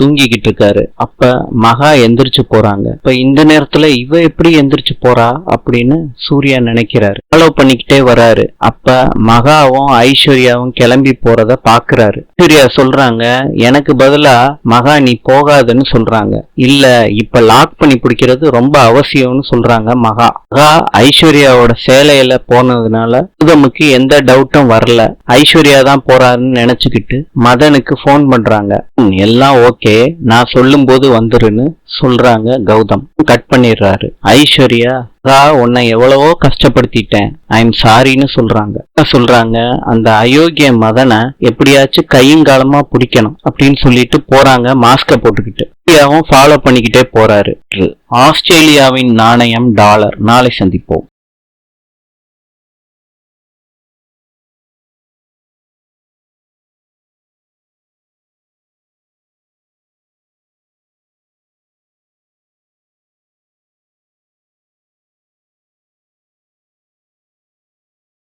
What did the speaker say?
தூங்கிக்கிட்டு இருக்காரு. அப்ப மகா எந்திரிச்சு போறாங்க. இப்ப இந்த நேரத்துல இவ எப்படி எந்திரிச்சு போறா அப்படின்னு சூர்யா நினைக்கிறாரு. ஃபாலோ பண்ணிக்கிட்டே வராரு. அப்ப மகாவும் ஐஸ்வர்யாவும் கிளம்பி போறத பாக்குறாரு. ஐஸ்வர்யா சொல்றாங்க, எனக்கு பதிலா மகா நீ போகாதுன்னு சொல்றாங்க. இல்ல இப்ப லாக் பண்ணி பிடிக்கிறது ரொம்ப அவசியம்னு சொல்றாங்க மகா. மகா ஐஸ்வர்யாவோட சேலையில போனதுனால கௌதமுக்கு எந்த டவுட்டும் வரல. ஐஸ்வர்யா தான் போறாருன்னு நினைச்சுக்கிட்டு மதனுக்கு போன் பண்றாங்க. எல்லாம் ஓகே, நான் சொல்லும் போது வந்துருன்னு சொல்றாங்க. கௌதம் கட் பண்ணிடுறாரு. ஐஸ்வர்யா உன்னை எவ்வளவோ கஷ்டப்படுத்திட்டேன், ஐ எம் சாரின்னு சொல்றாங்க. அந்த அயோக்கிய மதனை எப்படியாச்சும் கையங்காலமா பிடிக்கணும் அப்படின்னு சொல்லிட்டு போறாங்க மாஸ்க போட்டுக்கிட்டு. ஃபாலோ பண்ணிக்கிட்டே போறாரு. ஆஸ்திரேலியாவின் நாணயம் டாலர். நாளை சந்திப்போம்.